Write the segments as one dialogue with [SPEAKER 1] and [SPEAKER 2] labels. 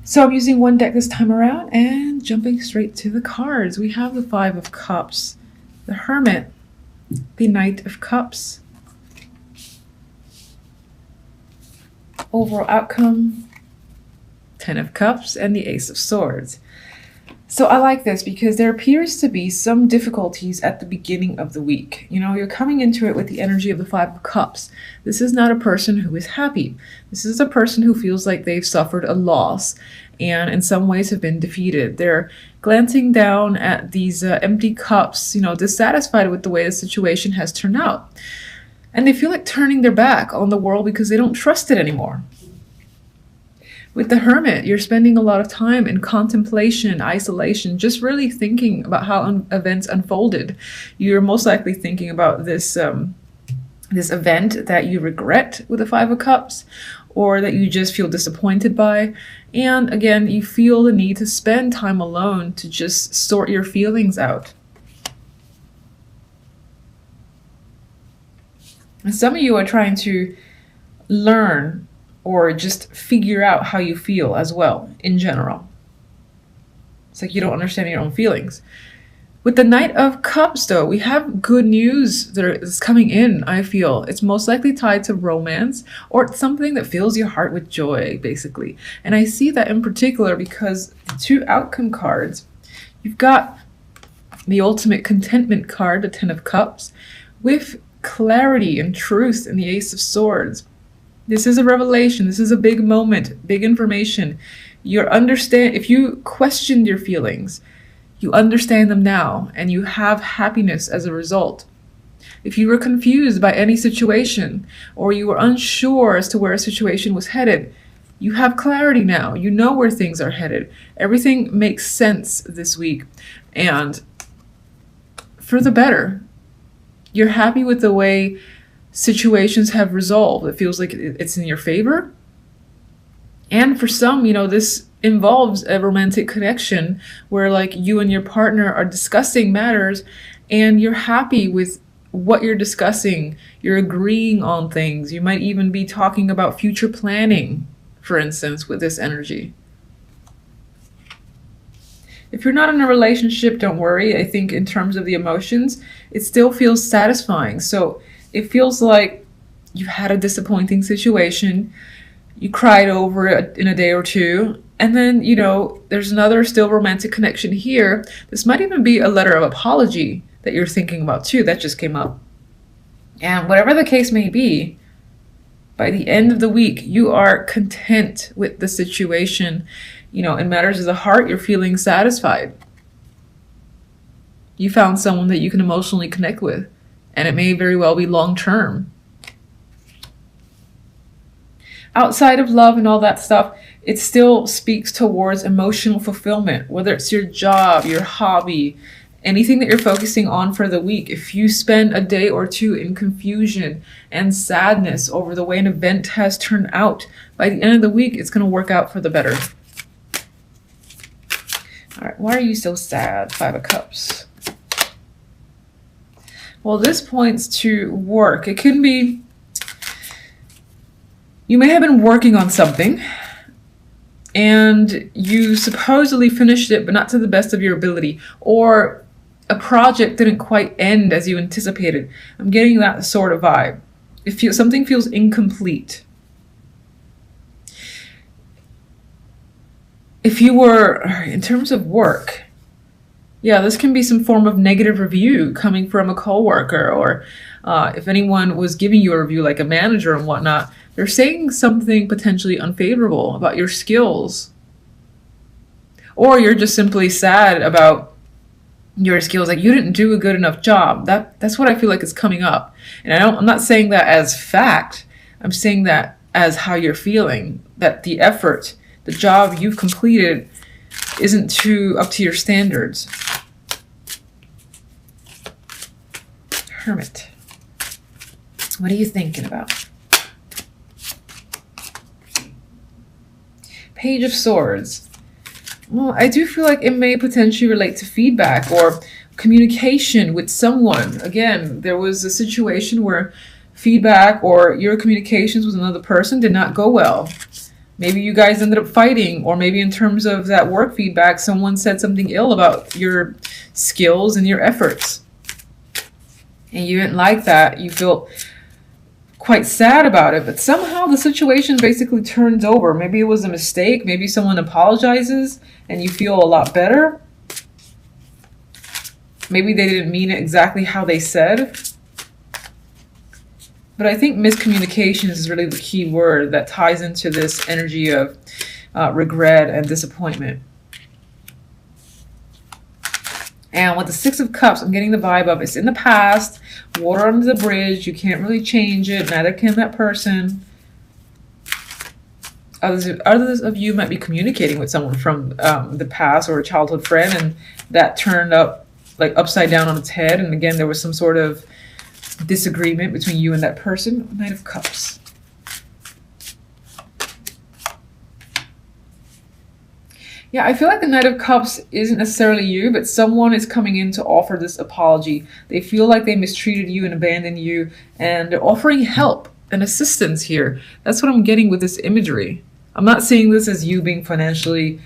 [SPEAKER 1] So I'm using one deck this time around and jumping straight to the cards. We have the Five of Cups, the Hermit, the Knight of Cups. Overall outcome, Ten of Cups, and the Ace of Swords. So I like this because there appears to be some difficulties at the beginning of the week. You know, you're coming into it with the energy of the Five of Cups. This is not a person who is happy. This is a person who feels like they've suffered a loss and in some ways have been defeated. They're glancing down at these empty cups, you know, dissatisfied with the way the situation has turned out. And they feel like turning their back on the world because they don't trust it anymore. With the Hermit, you're spending a lot of time in contemplation, isolation, just really thinking about how events unfolded. You're most likely thinking about this event that you regret with the Five of Cups, or that you just feel disappointed by. And again, you feel the need to spend time alone to just sort your feelings out. And some of you are trying to learn or just figure out how you feel as well, in general. It's like you don't understand your own feelings. With the Knight of Cups, though, we have good news that is coming in, I feel. It's most likely tied to romance or something that fills your heart with joy, basically. And I see that in particular because the two outcome cards, you've got the ultimate contentment card, the Ten of Cups, with clarity and truth in the Ace of Swords. This is a revelation. This is a big moment, big information. If you questioned your feelings, you understand them now, and you have happiness as a result. If you were confused by any situation, or you were unsure as to where a situation was headed, you have clarity now. You know where things are headed. Everything makes sense this week, and for the better. You're happy with the way situations have resolved. It feels like it's in your favor. And for some, you know, this involves a romantic connection where like you and your partner are discussing matters and you're happy with what you're discussing. You're agreeing on things. You might even be talking about future planning, for instance, with this energy. If you're not in a relationship, don't worry. I think in terms of the emotions, it still feels satisfying. So it feels like you had a disappointing situation. You cried over it in a day or two. And then, you know, there's another still romantic connection here. This might even be a letter of apology that you're thinking about too. That just came up. And whatever the case may be, by the end of the week, you are content with the situation. You know, in matters of the heart, you're feeling satisfied. You found someone that you can emotionally connect with, and it may very well be long-term. Outside of love and all that stuff, it still speaks towards emotional fulfillment, whether it's your job, your hobby, anything that you're focusing on for the week. If you spend a day or two in confusion and sadness over the way an event has turned out, by the end of the week, it's going to work out for the better. All right, why are you so sad? Five of Cups. Well, this points to work. It can be, you may have been working on something and you supposedly finished it, but not to the best of your ability, or a project didn't quite end as you anticipated. I'm getting that sort of vibe. Something feels incomplete. If you were, in terms of work, yeah, this can be some form of negative review coming from a coworker, or if anyone was giving you a review, like a manager and whatnot, they're saying something potentially unfavorable about your skills. Or you're just simply sad about your skills, like you didn't do a good enough job. That's what I feel like is coming up. And I'm not saying that as fact. I'm saying that as how you're feeling, that the effort, the job you've completed isn't up to your standards. Hermit. What are you thinking about? Page of Swords. Well, I do feel like it may potentially relate to feedback or communication with someone. Again, there was a situation where feedback or your communications with another person did not go well. Maybe you guys ended up fighting, or maybe in terms of that work feedback, someone said something ill about your skills and your efforts. And you didn't like that. You feel quite sad about it, but somehow the situation basically turns over. Maybe it was a mistake. Maybe someone apologizes and you feel a lot better. Maybe they didn't mean it exactly how they said. But I think miscommunication is really the key word that ties into this energy of regret and disappointment. And with the Six of Cups, I'm getting the vibe of it's in the past, water under the bridge, you can't really change it, neither can that person. Others of you might be communicating with someone from the past or a childhood friend, and that turned up like upside down on its head. And again, there was some sort of disagreement between you and that person. Knight of Cups. Yeah, I feel like the Knight of Cups isn't necessarily you, but someone is coming in to offer this apology. They feel like they mistreated you and abandoned you, and they're offering help and assistance here. That's what I'm getting with this imagery. I'm not seeing this as you being financially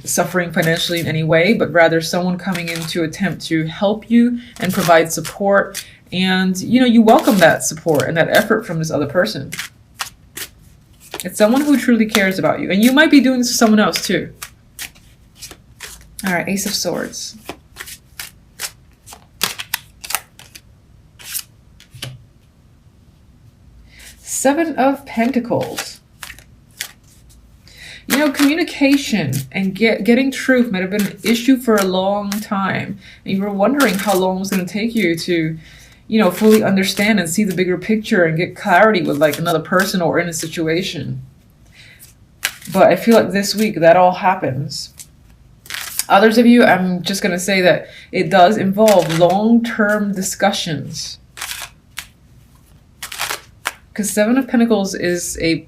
[SPEAKER 1] suffering financially in any way, but rather someone coming in to attempt to help you and provide support. And, you know, you welcome that support and that effort from this other person. It's someone who truly cares about you. And you might be doing this to someone else too. All right, Ace of Swords. Seven of Pentacles. You know, communication and getting truth might have been an issue for a long time. And you were wondering how long it was going to take you to, you know, fully understand and see the bigger picture and get clarity with like another person or in a situation. But I feel like this week that all happens. Others of you, I'm just going to say that it does involve long-term discussions. Because Seven of Pentacles is a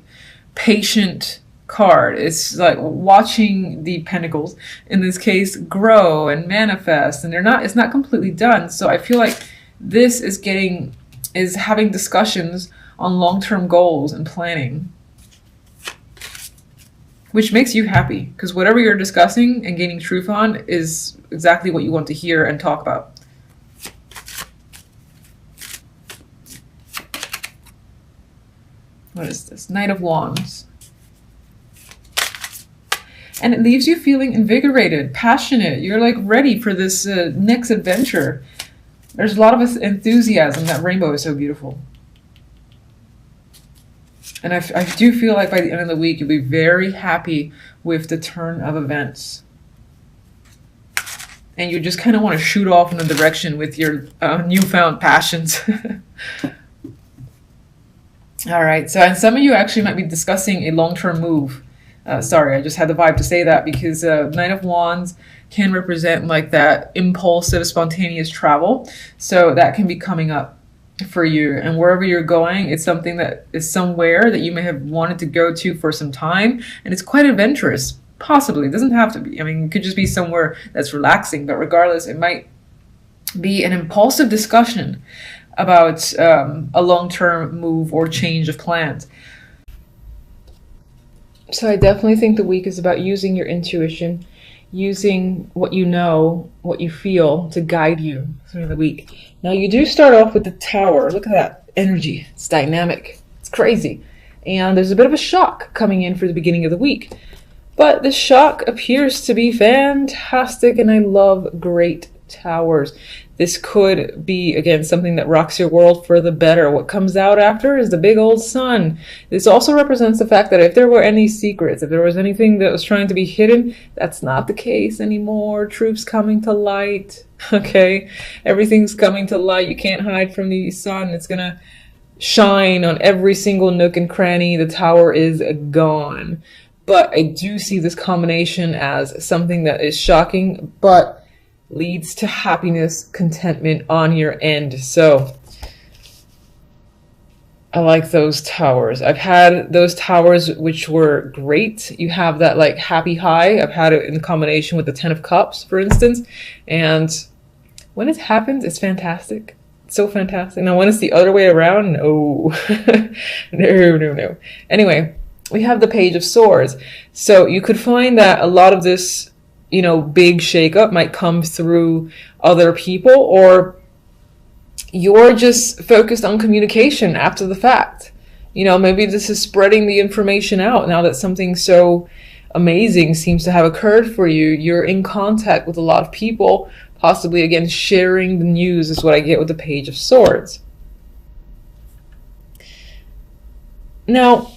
[SPEAKER 1] patient card. It's like watching the pentacles, in this case, grow and manifest, and it's not completely done. So I feel like this is having discussions on long-term goals and planning, which makes you happy because whatever you're discussing and gaining truth on is exactly what you want to hear and talk about. What is this? Knight of Wands. And it leaves you feeling invigorated, passionate. You're like ready for this next adventure. There's a lot of enthusiasm. That rainbow is so beautiful. And I do feel like by the end of the week, you'll be very happy with the turn of events. And you just kind of want to shoot off in a direction with your newfound passions. All right. So, and some of you actually might be discussing a long-term move. Sorry, I just had the vibe to say that because Knight of Wands can represent like that impulsive, spontaneous travel. So that can be coming up for you. And wherever you're going, it's something that is somewhere that you may have wanted to go to for some time. And it's quite adventurous, possibly. It doesn't have to be. I mean, it could just be somewhere that's relaxing. But regardless, it might be an impulsive discussion about a long-term move or change of plans. So I definitely think the week is about using your intuition, using what you know, what you feel to guide you through the week. Now you do start off with the Tower. Look at that energy. It's dynamic. It's crazy. And there's a bit of a shock coming in for the beginning of the week. But the shock appears to be fantastic, and I love great towers. This could be, again, something that rocks your world for the better. What comes out after is the big old sun. This also represents the fact that if there were any secrets, if there was anything that was trying to be hidden, that's not the case anymore. Truth's coming to light, okay? Everything's coming to light. You can't hide from the sun. It's going to shine on every single nook and cranny. The Tower is gone. But I do see this combination as something that is shocking, but leads to happiness, contentment on your end. So I like those towers. I've had those towers which were great. You have that like happy high. I've had it in combination with the Ten of Cups, for instance. And when it happens, it's fantastic. It's so fantastic. Now, when it's the other way around, no. No. Anyway, we have the Page of Swords. So you could find that a lot of this, big shakeup might come through other people, or you're just focused on communication after the fact. Maybe this is spreading the information out now that something so amazing seems to have occurred for you. You're in contact with a lot of people, possibly again sharing the news is what I get with the Page of Swords. Now,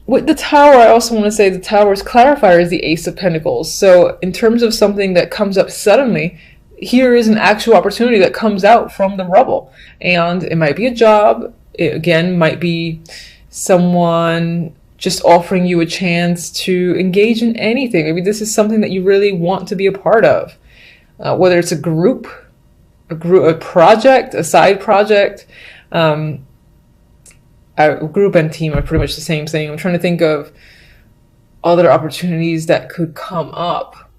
[SPEAKER 1] with the Tower, I also want to say the Tower's clarifier is the Ace of Pentacles. So in terms of something that comes up suddenly, here is an actual opportunity that comes out from the rubble. And it might be a job. It, again, might be someone just offering you a chance to engage in anything. Maybe this is something that you really want to be a part of. Whether it's a group, a project, a side project, a group and team are pretty much the same thing. I'm trying to think of other opportunities that could come up.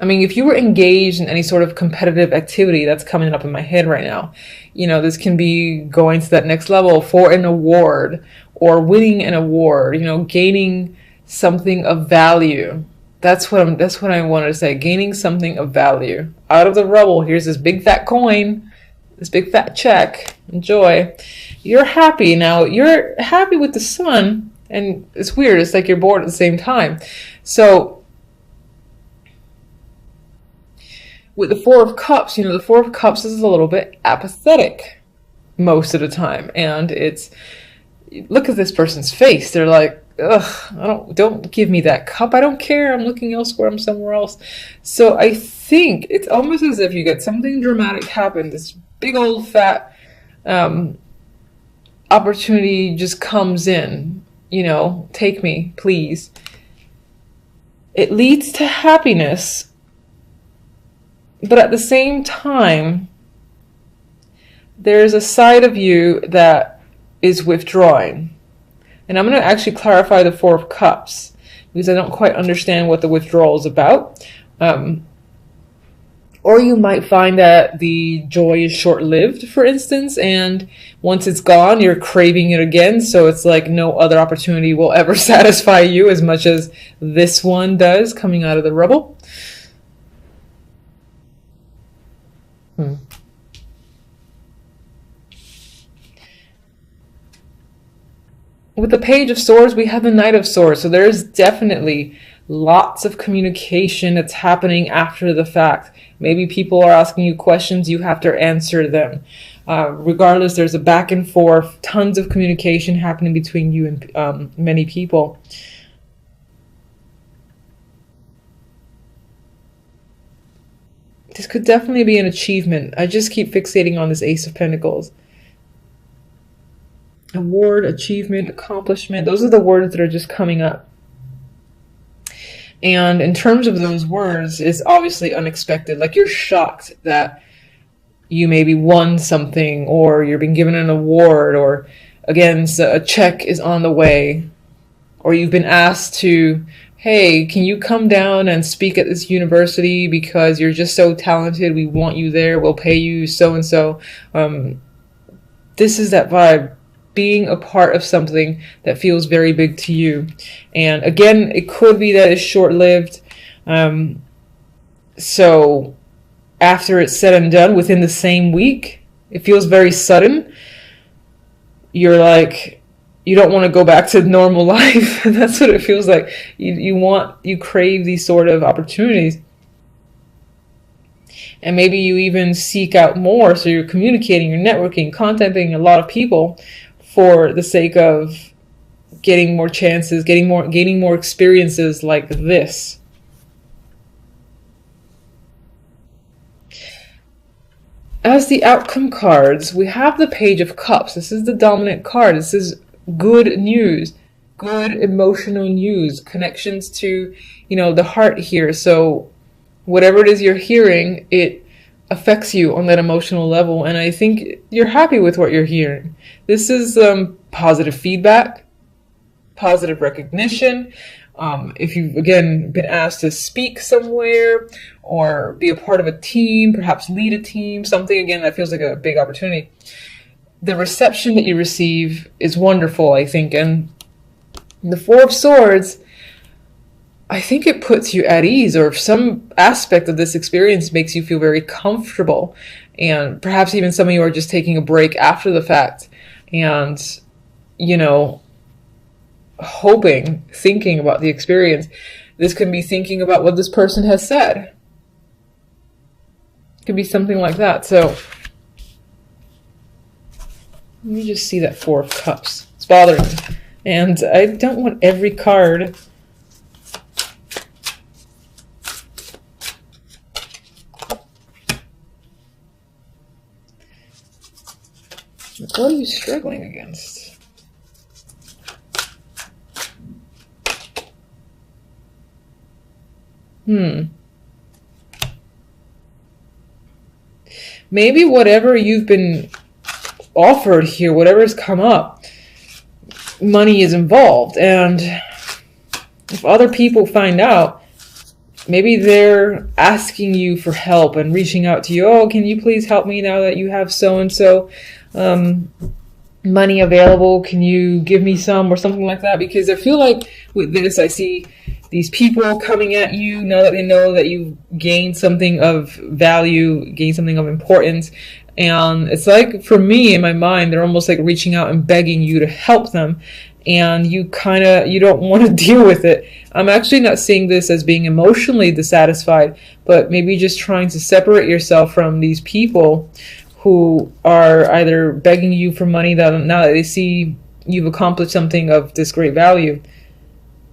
[SPEAKER 1] I mean, if you were engaged in any sort of competitive activity, that's coming up in my head right now. This can be going to that next level for an award or winning an award, gaining something of value. That's what I wanted to say. Gaining something of value. Out of the rubble, here's this big fat coin, this big fat check. Enjoy. You're happy now. You're happy with the Sun, and it's weird. It's like you're bored at the same time. So with the Four of Cups, the Four of Cups is a little bit apathetic most of the time. And look at this person's face. They're like, ugh, don't give me that cup. I don't care. I'm looking elsewhere. I'm somewhere else. So I think it's almost as if you get something dramatic happen. This big old fat opportunity just comes in. Take me, please. It leads to happiness. But at the same time, there's a side of you that is withdrawing. And I'm going to actually clarify the Four of Cups because I don't quite understand what the withdrawal is about. Or you might find that the joy is short-lived, for instance, and once it's gone, you're craving it again. So it's like no other opportunity will ever satisfy you as much as this one does coming out of the rubble. With the Page of Swords, we have the Knight of Swords. So there's definitely lots of communication that's happening after the fact. Maybe people are asking you questions, you have to answer them. Regardless, there's a back and forth, tons of communication happening between you and many people. This could definitely be an achievement. I just keep fixating on this Ace of Pentacles. Award, achievement, accomplishment. Those are the words that are just coming up. And in terms of those words, it's obviously unexpected. Like you're shocked that you maybe won something, or you're being given an award, or again, a check is on the way, or you've been asked to, hey, can you come down and speak at this university because you're just so talented, we want you there, we'll pay you so-and-so. This is that vibe, being a part of something that feels very big to you. And again, it could be that it's short-lived. So after it's said and done, within the same week, it feels very sudden. You're like, you don't want to go back to normal life. That's what it feels like. You crave these sort of opportunities. And maybe you even seek out more. So you're communicating, you're networking, contacting a lot of people for the sake of getting more chances, gaining more experiences like this. As the outcome cards, we have the Page of Cups. This is the dominant card. This is good news, good emotional news, connections to, the heart here. So whatever it is you're hearing, it affects you on that emotional level. And I think you're happy with what you're hearing. This is positive feedback, positive recognition. If you've, again, been asked to speak somewhere or be a part of a team, perhaps lead a team, something, again, that feels like a big opportunity. The reception that you receive is wonderful, I think. And The Four of Swords, I think it puts you at ease, or some aspect of this experience makes you feel very comfortable. And perhaps even some of you are just taking a break after the fact and, you know, thinking about the experience. This can be thinking about what this person has said. It could be something like that. So let me just see that Four of Cups. It's bothering me. And I don't want every card. What are you struggling against? Maybe whatever you've been offered here, whatever's come up, money is involved. And if other people find out, maybe they're asking you for help and reaching out to you. Oh, can you please help me now that you have so-and-so money available? Can you give me some, or something like that? Because I feel like with this, I see these people coming at you now that they know that you've gained something of value, gained something of importance. And it's like, for me, in my mind, they're almost like reaching out and begging you to help them. And you don't want to deal with it. I'm actually not seeing this as being emotionally dissatisfied, but maybe just trying to separate yourself from these people who are either begging you for money that now that they see you've accomplished something of this great value,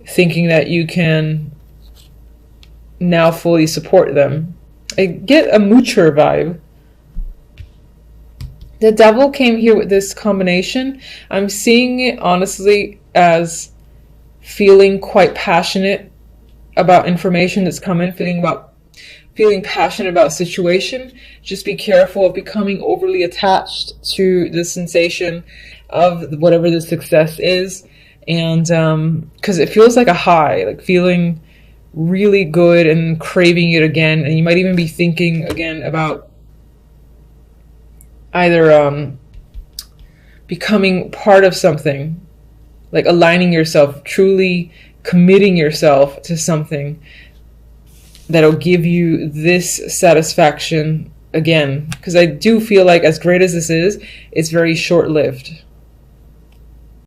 [SPEAKER 1] thinking that you can now fully support them. I get a moocher vibe. The Devil came here with this combination. I'm seeing it honestly as feeling quite passionate about information that's coming, feeling passionate about situation. Just be careful of becoming overly attached to the sensation of whatever the success is. And because it feels like a high, like feeling really good and craving it again. And you might even be thinking again about either becoming part of something, like aligning yourself, truly committing yourself to something that'll give you this satisfaction again. Because I do feel like, as great as this is, it's very short-lived.